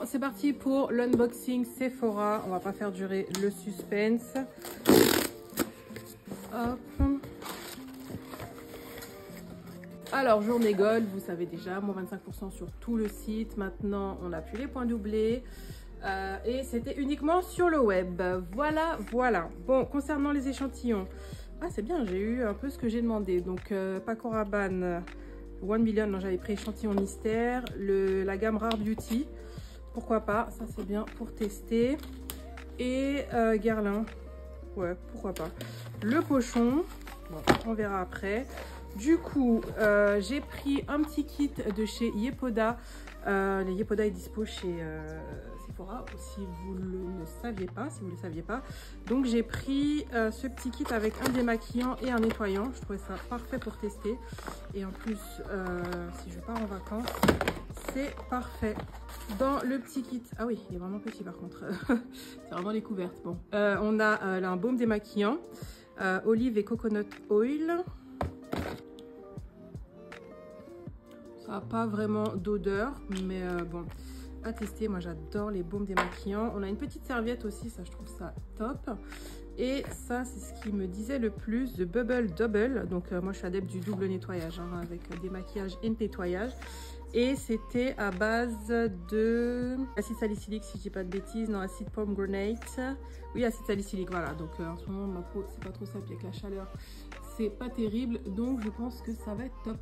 c'est parti pour l'unboxing Sephora. On va pas faire durer le suspense. Hop. Alors, journée gold, vous savez déjà, moins 25% sur tout le site. Maintenant, on n'a plus les points doublés. Et c'était uniquement sur le web. Voilà, voilà. Bon, concernant les échantillons. Ah, c'est bien, j'ai eu un peu ce que j'ai demandé. Donc, Paco Rabanne, 1 million, j'avais pris échantillon mystère. La gamme Rare Beauty. Pourquoi pas, ça c'est bien pour tester. Et Guerlain. Ouais, pourquoi pas. Le pochon. Bon, on verra après. Du coup, j'ai pris un petit kit de chez Yepoda. Les Yepoda est dispo chez Sephora, si vous ne saviez pas, si vous ne le saviez pas. Donc j'ai pris ce petit kit avec un démaquillant et un nettoyant. Je trouvais ça parfait pour tester. Et en plus, si je pars en vacances, c'est parfait. Dans le petit kit, ah oui, il est vraiment petit par contre. C'est vraiment les couvertes. Bon, on a là, un baume démaquillant, olive et coconut oil. Ça n'a pas vraiment d'odeur, mais bon, à tester. Moi, j'adore les baumes démaquillants. On a une petite serviette aussi, ça, je trouve ça top. Et ça, c'est ce qui me disait le plus, de Bubble Double. Donc, moi, je suis adepte du double nettoyage, hein, avec démaquillage et nettoyage. Et c'était à base de acide salicylique, si je dis pas de bêtises. Non, acide pomegranate. Oui, acide salicylique, voilà. Donc, en ce moment, ma peau, c'est pas trop ça. Puis avec la chaleur, c'est pas terrible. Donc, je pense que ça va être top.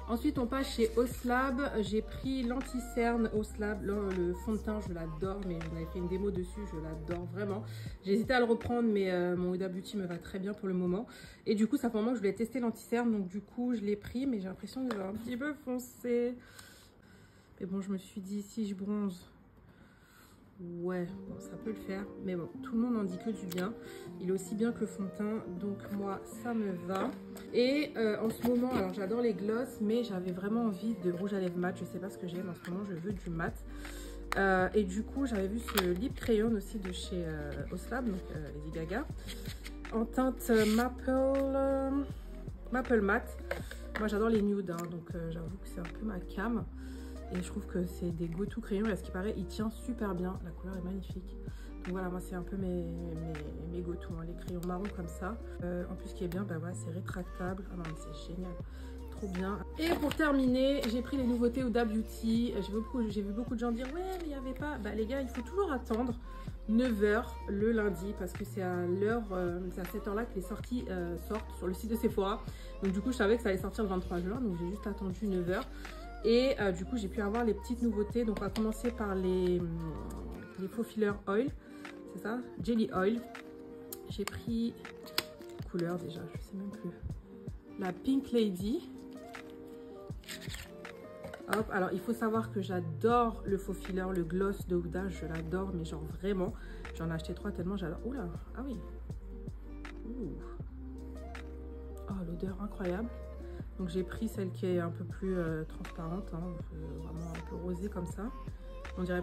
Ensuite, on passe chez Oslab. J'ai pris l'anti-cerne Oslab. Le fond de teint, je l'adore, mais on avait fait une démo dessus, je l'adore vraiment. J'ai hésité à le reprendre, mais mon Huda Beauty me va très bien pour le moment. Et du coup, ça fait un moment que je voulais tester l'anti-cerne, donc du coup, je l'ai pris, mais j'ai l'impression que j'ai un petit peu foncé. Mais bon, je me suis dit, si je bronze, ouais, bon, ça peut le faire. Mais bon, tout le monde en dit que du bien. Il est aussi bien que le fond de teint, donc moi, ça me va. Et en ce moment, alors j'adore les gloss, mais j'avais vraiment envie de rouge à lèvres mat. Je sais pas ce que j'aime en ce moment, je veux du mat. Et du coup, j'avais vu ce lip crayon aussi de chez Oslab, donc Lady Gaga, en teinte Maple Matte. Moi, j'adore les nudes, hein, donc j'avoue que c'est un peu ma cam. Et je trouve que c'est des go-to crayons. Et à ce qui paraît, il tient super bien. La couleur est magnifique. Donc voilà, moi, c'est un peu mes go-to, hein, les crayons marrons comme ça. En plus, ce qui est bien, bah voilà, c'est rétractable. Ah non, mais c'est génial. Trop bien. Et pour terminer, j'ai pris les nouveautés Huda Beauty. J'ai vu beaucoup de gens dire, ouais, mais il n'y avait pas. Bah les gars, il faut toujours attendre 9 h le lundi. Parce que c'est à cette heure-là que les sorties sortent sur le site de Sephora. Donc du coup, je savais que ça allait sortir le 23 juin. Donc j'ai juste attendu 9 h. Et du coup, j'ai pu avoir les petites nouveautés. Donc, on va commencer par les faux fillers oil. C'est ça? Jelly oil. J'ai pris couleur déjà, je sais même plus. La Pink Lady. Hop, alors il faut savoir que j'adore le faux filler, le gloss de Huda. Je l'adore, mais genre vraiment. J'en ai acheté 3 tellement j'adore. Oula, ah oui. Ouh. Oh, l'odeur incroyable. Donc j'ai pris celle qui est un peu plus transparente, hein, vraiment un peu rosée comme ça. On dirait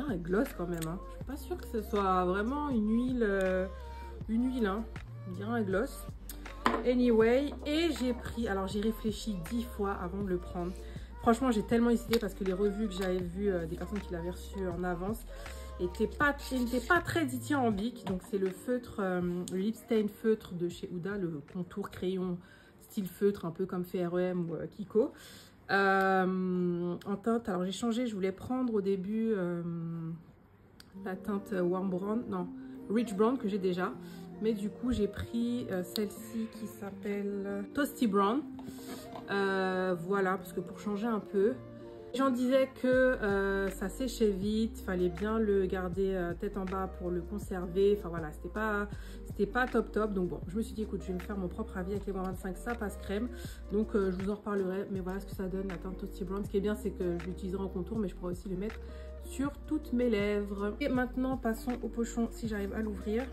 un gloss quand même. Hein. Je suis pas sûre que ce soit vraiment une huile, hein. On dirait un gloss. Anyway, et j'ai pris, alors j'ai réfléchi 10 fois avant de le prendre. Franchement, j'ai tellement hésité parce que les revues que j'avais vues des personnes qui l'avaient reçu en avance n'étaient pas très dithyrambiques. Donc c'est le feutre, le lip stain feutre de chez Huda, le contour crayon style feutre, un peu comme fait REM ou Kiko. En teinte, alors j'ai changé, je voulais prendre au début la teinte Warm Brown, non, Rich Brown que j'ai déjà. Mais du coup, j'ai pris celle-ci qui s'appelle Toasty Brown. Voilà, parce que pour changer un peu. Les gens disaient que ça séchait vite, fallait bien le garder tête en bas pour le conserver. Enfin voilà, c'était pas top. Donc bon, je me suis dit, écoute, je vais me faire mon propre avis avec les moins 25, ça passe crème. Donc je vous en reparlerai. Mais voilà ce que ça donne, la teinte Toasty Brown. Ce qui est bien, c'est que je l'utiliserai en contour, mais je pourrais aussi le mettre sur toutes mes lèvres. Et maintenant, passons au pochon, si j'arrive à l'ouvrir.